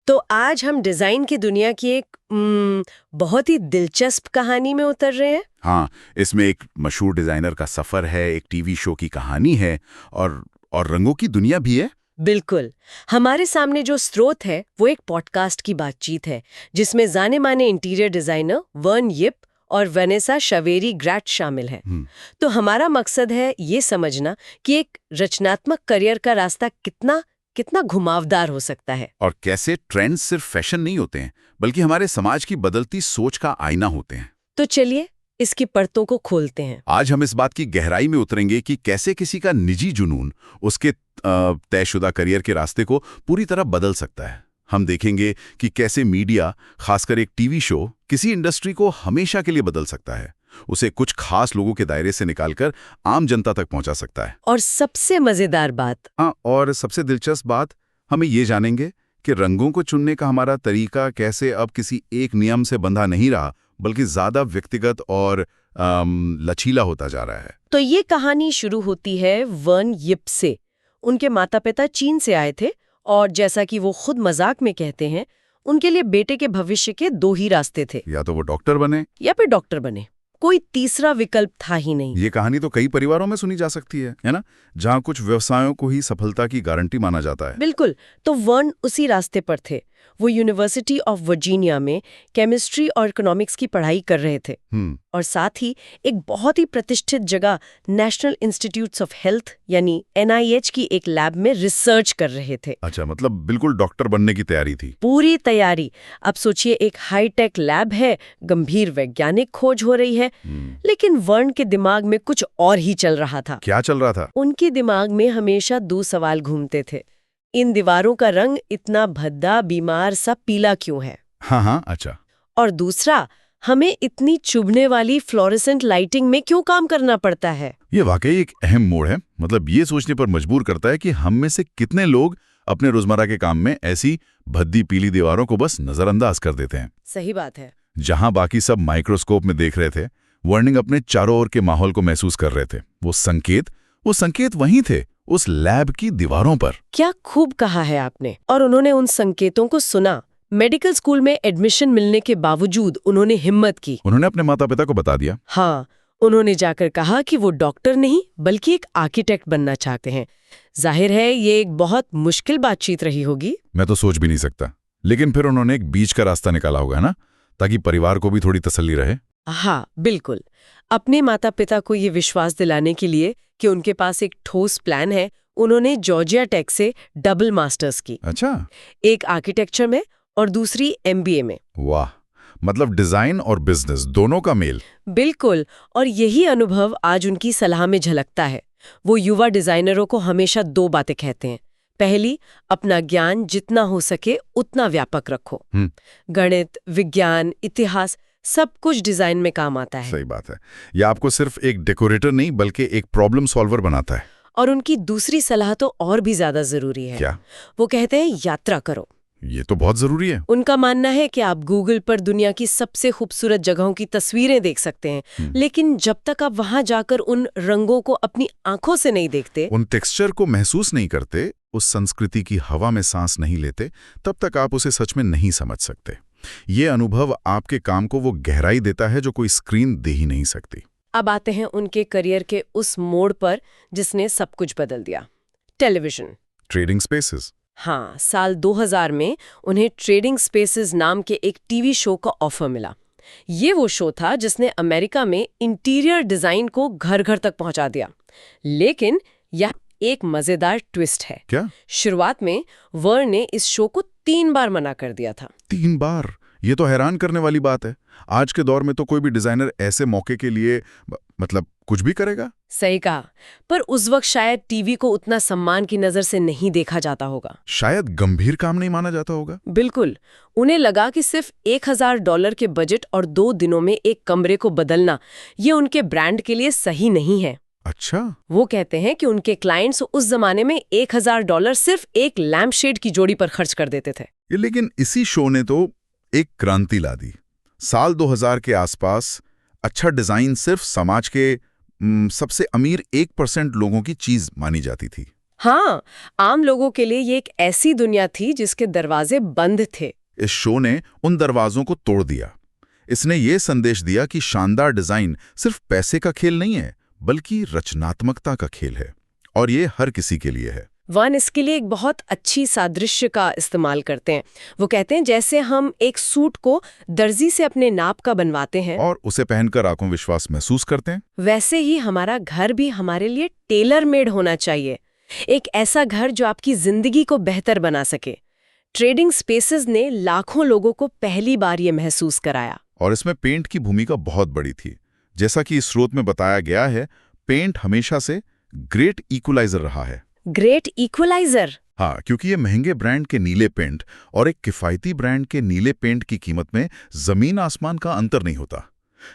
तो आज हम डिजाइन की दुनिया की एक बहुत ही दिलचस्प कहानी में उतर रहे हैं। हाँ, इसमें एक मशहूर डिजाइनर का सफर है, एक टीवी शो की कहानी है और रंगों की दुनिया भी है। बिल्कुल। हमारे सामने जो स्रोत है वो एक पॉडकास्ट की बातचीत है जिसमें जाने माने इंटीरियर डिजाइनर वर्न यिप और वेनेसा शवेरी ग्रैट शामिल है। तो हमारा मकसद है ये समझना कि एक रचनात्मक करियर का रास्ता कितना कितना घुमावदार हो सकता है और कैसे ट्रेंड्स सिर्फ फैशन नहीं होते हैं, बल्कि हमारे समाज की बदलती सोच का आईना होते हैं। तो चलिए इसकी परतों को खोलते हैं। आज हम इस बात की गहराई में उतरेंगे कि कैसे किसी का निजी जुनून उसके तयशुदा करियर के रास्ते को पूरी तरह बदल सकता है। हम देखेंगे कि कैसे मीडिया, खासकर एक टीवी शो, किसी इंडस्ट्री को हमेशा के लिए बदल सकता है, उसे कुछ खास लोगों के दायरे से निकालकर आम जनता तक पहुंचा सकता है। और सबसे मजेदार बात, और सबसे दिलचस्प बात, हमें ये जानेंगे कि रंगों को चुनने का हमारा तरीका कैसे अब किसी एक नियम से बंधा नहीं रहा, बल्कि ज्यादा व्यक्तिगत और लचीला होता जा रहा है। तो ये कहानी शुरू होती है वर्न यिप से। उनके माता पिता चीन से आए थे और जैसा कि वो खुद मजाक में कहते हैं, उनके लिए बेटे के भविष्य के दो ही रास्ते थे, या तो वो डॉक्टर बने या फिर डॉक्टर बने। कोई तीसरा विकल्प था ही नहीं। ये कहानी तो कई परिवारों में सुनी जा सकती है ना, जहाँ कुछ व्यवसायों को ही सफलता की गारंटी माना जाता है। बिल्कुल। तो वर्न उसी रास्ते पर थे। वो यूनिवर्सिटी ऑफ वर्जीनिया में केमिस्ट्री और इकोनॉमिक्स की पढ़ाई कर रहे थे और साथ ही एक बहुत ही प्रतिष्ठित जगह नेशनल इंस्टीट्यूट्स ऑफ हेल्थ यानी NIH की एक लैब में रिसर्च कर रहे थे। अच्छा, मतलब बिल्कुल डॉक्टर बनने की तैयारी थी। पूरी तैयारी। अब सोचिए, एक हाईटेक लैब है, गंभीर वैज्ञानिक खोज हो रही है, लेकिन वर्न के दिमाग में कुछ और ही चल रहा था। क्या चल रहा था? उनके दिमाग में हमेशा दो सवाल घूमते थे। इन दीवारों का रंग इतना भद्दा, बीमार सा पीला क्यों है? हाँ, अच्छा। और दूसरा, हमें इतनी चुभने वाली फ्लोरेसेंट लाइटिंग में क्यों काम करना पड़ता है? ये वाकई एक अहम मोड़ है। मतलब ये सोचने पर मजबूर करता है कि हम में से कितने लोग अपने रोजमर्रा के काम में ऐसी भद्दी पीली दीवारों को बस नजरअंदाज कर देते हैं। सही बात है। जहां बाकी सब माइक्रोस्कोप में देख रहे थे, वर्निंग अपने चारों ओर के माहौल को महसूस कर रहे थे। वो संकेत वहीं थे, उस लैब की दीवारों पर। क्या खूब कहा है आपने। और उन्होंने उन संकेतों को सुना। मेडिकल स्कूल में एडमिशन मिलने के बावजूद उन्होंने हिम्मत की। उन्होंने अपने माता पिता को बता दिया। हाँ, उन्होंने जाकर कहा कि वो डॉक्टर नहीं बल्कि एक आर्किटेक्ट बनना चाहते हैं। जाहिर है ये एक बहुत मुश्किल बातचीत रही होगी। मैं तो सोच भी नहीं सकता। लेकिन फिर उन्होंने एक बीच का रास्ता निकाला होगा ना, ताकि परिवार को भी थोड़ी तसल्ली रहे। हाँ, बिल्कुल। अपने माता पिता को ये विश्वास दिलाने के लिए कि उनके पास एक ठोस प्लान है, उन्होंने जॉर्जिया टेक से डबल मास्टर्स की। अच्छा। एक आर्किटेक्चर में और दूसरी MBA में। वाह, मतलब डिजाइन और बिजनेस दोनों का मेल। बिल्कुल। और यही अनुभव आज उनकी सलाह में झलकता है। वो युवा डिजाइनरों को हमेशा दो बातें कहते हैं। पहली, अपना ज्ञान जितना हो सके उतना व्यापक रखो। गणित, विज्ञान, इतिहास सब कुछ डिजाइन में काम आता है। सही बात है। यह आपको सिर्फ एक डेकोरेटर नहीं बल्कि एक प्रॉब्लम सॉल्वर बनाता है। और उनकी दूसरी सलाह तो और भी ज्यादा जरूरी है। क्या? वो कहते हैं यात्रा करो। ये तो बहुत जरूरी है। उनका मानना है कि आप गूगल पर दुनिया की सबसे खूबसूरत जगहों की तस्वीरें देख सकते हैं, लेकिन जब तक आप वहां जाकर उन रंगों को अपनी आंखों से नहीं देखते, उन टेक्सचर को महसूस नहीं करते, उस संस्कृति की हवा में सांस नहीं लेते, तब तक आप उसे सच में नहीं समझ सकते। ये अनुभव आपके काम को वो गहराई देता है जो कोई स्क्रीन दे ही नहीं सकती। अब आते हैं उनके करियर के उस मोड़ पर जिसने सब कुछ बदल दिया। टेलीविजन। Trading spaces. हाँ, साल 2000 में उन्हें ट्रेडिंग स्पेसेस नाम के एक टीवी शो का ऑफर मिला। ये वो शो था जिसने अमेरिका में इंटीरियर डिजाइन को घर घर तक पहुंचा दिया। लेकिन यह एक मजेदार ट्विस्ट है। क्या? शुरुआत में वर्न ने इस शो को 3 बार मना कर दिया था। 3 बार? ये तो हैरान करने वाली बात है। आज के दौर में तो कोई भी डिजाइनर ऐसे मौके के लिए मतलब कुछ भी करेगा। सही कहा। पर उस वक्त शायद टीवी को उतना सम्मान की नजर से नहीं देखा जाता होगा। शायद गंभीर काम नहीं माना जाता होगा। बिल्कुल। उन्हें लगा कि सिर्फ $1000 के बजट और 2 दिनों में एक कमरे को बदलना, ये उनके ब्रांड के लिए सही नहीं है। अच्छा। वो कहते हैं कि उनके क्लाइंट्स उस जमाने में $1000 सिर्फ एक लैम्प शेड की जोड़ी पर खर्च कर देते थे। लेकिन इसी शो ने तो एक क्रांति ला दी। साल 2000 के आसपास अच्छा डिजाइन सिर्फ समाज के सबसे अमीर 1% लोगों की चीज मानी जाती थी। हाँ, आम लोगों के लिए ये एक ऐसी दुनिया थी जिसके दरवाजे बंद थे। इस शो ने उन दरवाजों को तोड़ दिया। इसने ये संदेश दिया कि शानदार डिजाइन सिर्फ पैसे का खेल नहीं है, बल्कि रचनात्मकता का खेल है, और ये हर किसी के लिए है। वन इसके लिए एक बहुत अच्छी सादृश्य का इस्तेमाल करते हैं। वो कहते हैं जैसे हम एक सूट को दर्जी से अपने नाप का बनवाते हैं और उसे पहनकर आत्मविश्वास महसूस करते हैं, वैसे ही हमारा घर भी हमारे लिए टेलर मेड होना चाहिए। एक ऐसा घर जो आपकी जिंदगी को बेहतर बना सके। ट्रेडिंग स्पेसेस ने लाखों लोगों को पहली बार ये महसूस कराया। और इसमें पेंट की भूमिका बहुत बड़ी थी। जैसा कि इस स्रोत में बताया गया है, पेंट हमेशा से ग्रेट इक्वलाइजर रहा है। Great equaliser? हाँ, क्योंकि ये महंगे ब्रांड के नीले पेंट और एक किफायती ब्रांड के नीले पेंट की कीमत में जमीन आसमान का अंतर नहीं होता।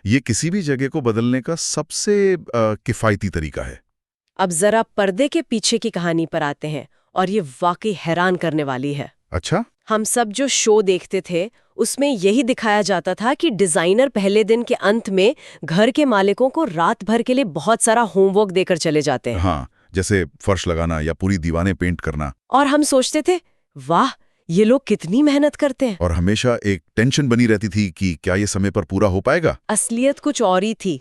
ये किसी भी जगह को बदलने का सबसे किफायती तरीका है। अब जरा पर्दे के पीछे की कहानी पर आते हैं, और ये वाकई हैरान करने वाली है। अच्छा? हम सब जो शो देखते थे उसमें यही दिखाया जाता था कि डिजाइनर पहले दिन के अंत में घर के मालिकों को रात भर के लिए बहुत सारा होमवर्क देकर चले जाते हैं। हाँ, जैसे फर्श लगाना या पूरी दीवारें पेंट करना। और हम सोचते थे, वाह, ये लोग कितनी मेहनत करते हैं। और हमेशा एक टेंशन बनी रहती थी कि क्या ये समय पर पूरा हो पाएगा। असलियत कुछ और ही थी।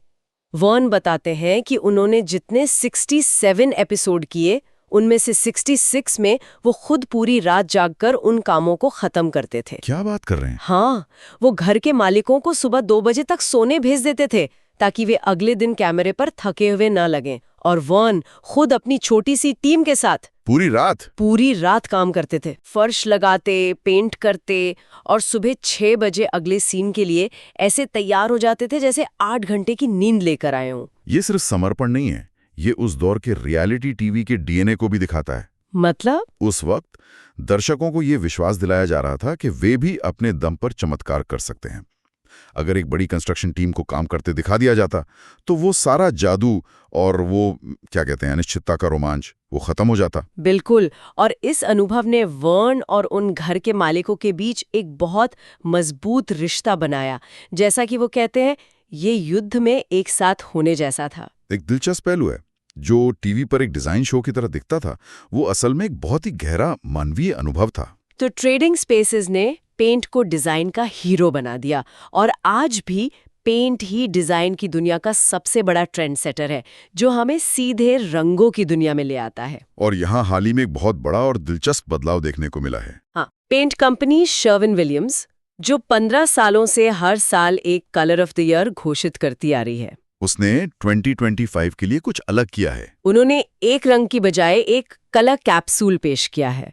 वर्न बताते हैं कि उन्होंने जितने 67 एपिसोड किए, उनमें से 66 में वो खुद पूरी रात जागकर उन कामों को खत्म करते थे। क्या बात कर रहे हैं? हाँ, वो घर के मालिकों को सुबह 2 बजे तक सोने भेज देते थे ताकि वे अगले दिन कैमरे पर थके हुए न लगें। और वर्न खुद अपनी छोटी सी टीम के साथ पूरी रात काम करते थे। फर्श लगाते, पेंट करते और सुबह 6 बजे अगले सीन के लिए ऐसे तैयार हो जाते थे जैसे 8 घंटे की नींद लेकर आए हों। ये सिर्फ समर्पण नहीं है, ये उस दौर के रियलिटी टीवी के डीएनए को भी दिखाता है। मतलब? उस वक्त दर्शकों को ये विश्वास दिलाया जा रहा था कि वे भी अपने दम पर चमत्कार कर सकते हैं। अगर एक बड़ी कंस्ट्रक्शन टीम को काम करते दिखा दिया जाता तो वो सारा जादू और वो क्या कहते हैं अनिश्चितता का रोमांच वो खत्म हो जाता। बिल्कुल। और इस अनुभव ने वर्न और उन घर के मालिकों के बीच एक बहुत मजबूत रिश्ता बनाया। जैसा कि वो कहते हैं, ये युद्ध में एक साथ होने जैसा था। एक दिलचस्प पहलू है, जो टीवी पर एक डिजाइन शो की तरह दिखता था, वो असल में एक बहुत ही गहरा मानवीय अनुभव था। तो ट्रेडिंग स्पेसेस ने पेंट को डिजाइन का हीरो बना दिया, और आज भी पेंट ही डिजाइन की दुनिया का सबसे बड़ा ट्रेंड सेटर है, जो हमें सीधे रंगों की दुनिया में ले आता है। और यहाँ हाल ही में एक बहुत बड़ा और दिलचस्प बदलाव देखने को मिला है। हाँ, पेंट कंपनी शर्विन-विलियम्स, जो 15 सालों से हर साल एक कलर ऑफ द ईयर घोषित करती आ रही है, उसने 2025 के लिए कुछ अलग किया है। उन्होंने एक रंग की बजाय एक कलर कैप्सूल पेश किया है।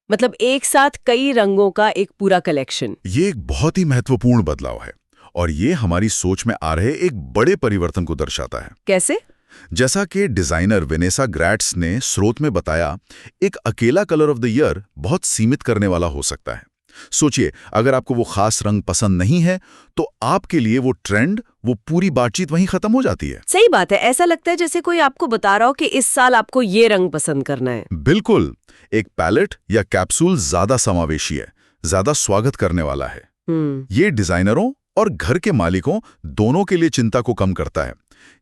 मतलब एक साथ कई रंगों का एक पूरा कलेक्शन। ये एक बहुत ही महत्वपूर्ण बदलाव है, और ये हमारी सोच में आ रहे एक बड़े परिवर्तन को दर्शाता है। कैसे? जैसा कि डिजाइनर वेनेसा ग्रैट्स ने स्रोत में बताया, एक अकेला कलर ऑफ द ईयर बहुत सीमित करने वाला हो सकता है। सोचिए, अगर आपको वो खास रंग पसंद नहीं है तो आपके लिए वो ट्रेंड, वो पूरी बातचीत वहीं खत्म हो जाती है। सही बात है। ऐसा लगता है जैसे कोई आपको बता रहा हो कि इस साल आपको ये रंग पसंद करना है। बिल्कुल। एक पैलेट या कैप्सूल ज्यादा समावेशी है, ज्यादा स्वागत करने वाला है। ये डिजाइनरों और घर के मालिकों दोनों के लिए चिंता को कम करता है।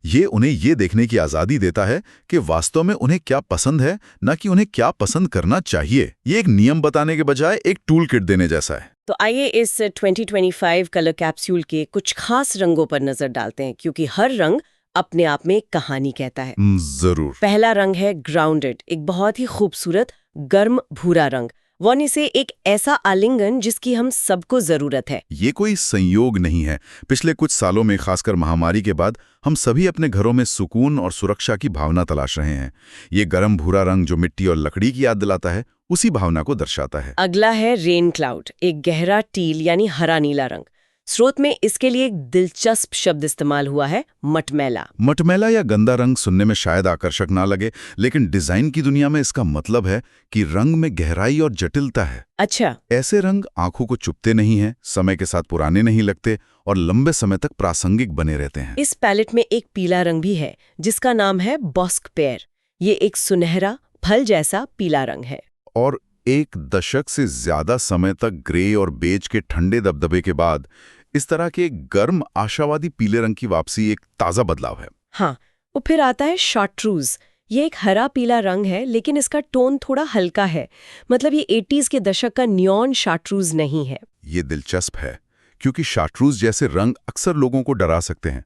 ये उन्हें ये देखने की आजादी देता है कि वास्तव में उन्हें क्या पसंद है, न कि उन्हें क्या पसंद करना चाहिए। ये एक नियम बताने के बजाय एक टूल किट देने जैसा है। तो आइए इस 2025 कलर कैप्सूल के कुछ खास रंगों पर नजर डालते हैं, क्योंकि हर रंग अपने आप में एक कहानी कहता है। जरूर। पहला रंग है ग्राउंडेड, एक बहुत ही खूबसूरत गर्म भूरा रंग। वन इसे एक ऐसा आलिंगन जिसकी हम सबको जरूरत है। ये कोई संयोग नहीं है। पिछले कुछ सालों में, खासकर महामारी के बाद, हम सभी अपने घरों में सुकून और सुरक्षा की भावना तलाश रहे हैं। ये गर्म भूरा रंग जो मिट्टी और लकड़ी की याद दिलाता है, उसी भावना को दर्शाता है। अगला है रेन क्लाउड, एक गहरा टील यानी हरा नीला रंग। स्रोत में इसके लिए एक दिलचस्प शब्द इस्तेमाल हुआ है, मटमैला। मटमैला या गंदा रंग सुनने में शायद आकर्षक ना लगे, लेकिन डिजाइन की दुनिया में इसका मतलब है कि रंग में गहराई और जटिलता है। अच्छा। ऐसे रंग आंखों को चुभते नहीं हैं, समय के साथ पुराने नहीं लगते और लंबे समय तक प्रासंगिक बने रहते हैं। इस पैलेट में एक पीला रंग भी है जिसका नाम है बॉस्क पेयर। ये एक सुनहरा फल जैसा पीला रंग है। और 1 दशक से ज्यादा समय तक ग्रे और बेज के ठंडे दबदबे के बाद इस तरह के गर्म आशावादी पीले रंग की वापसी एक ताजा बदलाव है। हाँ, वो फिर आता है शार्ट्रूज, ये एक हरा पीला रंग है, लेकिन इसका टोन थोड़ा हल्का है। मतलब ये 80s के दशक का नियॉन शार्ट्रूज नहीं है। ये दिलचस्प है, क्योंकि शार्ट्रूज जैसे रंग अक्सर लोगों को डरा सकते हैं,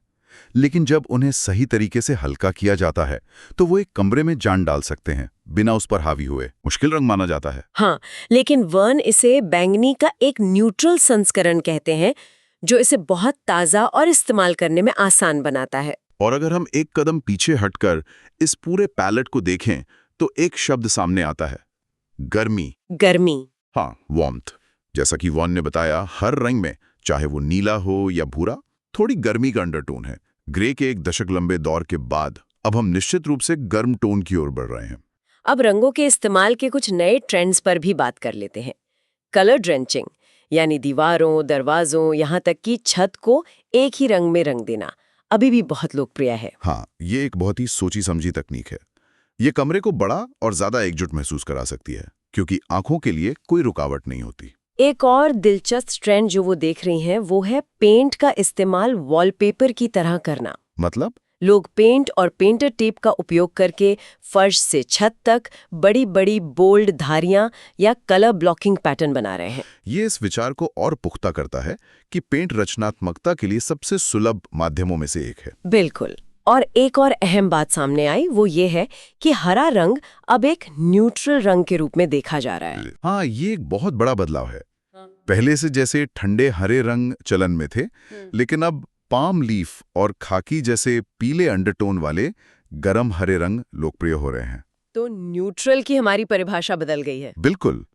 लेकिन जब उन्हें सही तरीके से हल्का किया जाता है तो वो एक कमरे में जान डाल सकते हैं, बिना उस पर हावी हुए। मुश्किल रंग माना जाता है। हाँ, लेकिन वर्न इसे बैंगनी का एक न्यूट्रल संस्करण कहते हैं, जो इसे बहुत ताज़ा और इस्तेमाल करने में आसान बनाता है। और अगर हम एक कदम पीछे हटकर इस पूरे पैलेट को देखें तो एक शब्द सामने आता है, गर्मी। गर्मी। हाँ, वार्मथ। जैसा कि वॉन ने बताया, हर रंग में, चाहे वो नीला हो या भूरा, थोड़ी गर्मी का अंडरटोन है। ग्रे के एक दशक लंबे दौर के बाद अब हम निश्चित रूप से गर्म टोन की ओर बढ़ रहे हैं। अब रंगों के इस्तेमाल के कुछ नए ट्रेंड्स पर भी बात कर लेते हैं। कलर ड्रेंचिंग, यानी दीवारों, दरवाजों, यहाँ तक कि छत को एक ही रंग में रंग देना, अभी भी बहुत लोकप्रिय है। हाँ, ये एक बहुत ही सोची समझी तकनीक है। ये कमरे को बड़ा और ज्यादा एकजुट महसूस करा सकती है, क्योंकि आंखों के लिए कोई रुकावट नहीं होती। एक और दिलचस्प ट्रेंड जो वो देख रही हैं, वो है पेंट का इस्तेमाल वॉलपेपर की तरह करना। मतलब लोग पेंट और पेंटर टेप का उपयोग करके फर्श से छत तक बड़ी बड़ी बोल्ड धारियां या कलर ब्लॉकिंग पैटर्न बना रहे हैं। ये इस विचार को और पुख्ता करता है कि पेंट रचनात्मकता के लिए सबसे सुलभ माध्यमों में से एक है। बिल्कुल। और एक और अहम बात सामने आई, वो ये है कि हरा रंग अब एक न्यूट्रल रंग के रूप में देखा जा रहा है। हाँ, ये एक बहुत बड़ा बदलाव है। पहले से जैसे ठंडे हरे रंग चलन में थे, लेकिन अब पाम लीफ और खाकी जैसे पीले अंडरटोन वाले गरम हरे रंग लोकप्रिय हो रहे हैं। तो न्यूट्रल की हमारी परिभाषा बदल गई है। बिल्कुल।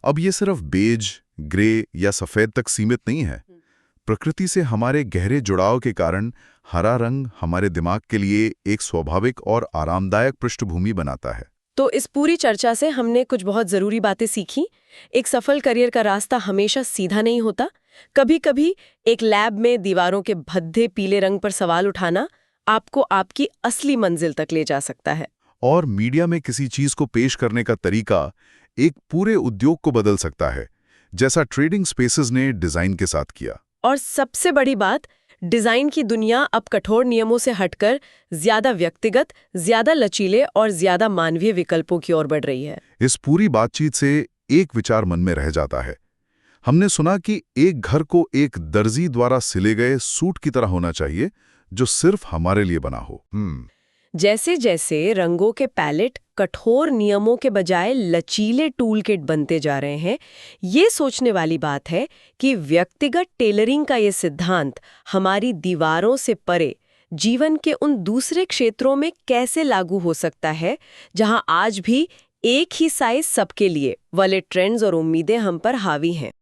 अब ये सिर्फ बेज, ग्रे या सफेद तक सीमित नहीं है। प्रकृति से हमारे गहरे जुड़ाव के कारण हरा रंग हमारे दिमाग के लिए एक स्वाभाविक और आरामदायक पृष्ठभूमि बनाता है। तो इस पूरी चर्चा से हमने कुछ बहुत जरूरी बातें सीखी। एक सफल करियर का रास्ता हमेशा सीधा नहीं होता। कभी कभी एक लैब में दीवारों के भद्दे पीले रंग पर सवाल उठाना आपको आपकी असली मंजिल तक ले जा सकता है। और मीडिया में किसी चीज को पेश करने का तरीका एक पूरे उद्योग को बदल सकता है, जैसा ट्रेडिंग स्पेसेस ने डिजाइन के साथ किया। और सबसे बड़ी बात, डिजाइन की दुनिया अब कठोर नियमों से हटकर ज्यादा व्यक्तिगत, ज्यादा लचीले और ज्यादा मानवीय विकल्पों की ओर बढ़ रही है। इस पूरी बातचीत से एक विचार मन में रह जाता है। हमने सुना कि एक घर को एक दर्जी द्वारा सिले गए सूट की तरह होना चाहिए, जो सिर्फ हमारे लिए बना हो। जैसे जैसे रंगों के पैलेट कठोर नियमों के बजाय लचीले टूल किट बनते जा रहे हैं, ये सोचने वाली बात है कि व्यक्तिगत टेलरिंग का ये सिद्धांत हमारी दीवारों से परे जीवन के उन दूसरे क्षेत्रों में कैसे लागू हो सकता है, जहां आज भी एक ही साइज सबके लिए वाले ट्रेंड्स और उम्मीदें हम पर हावी हैं।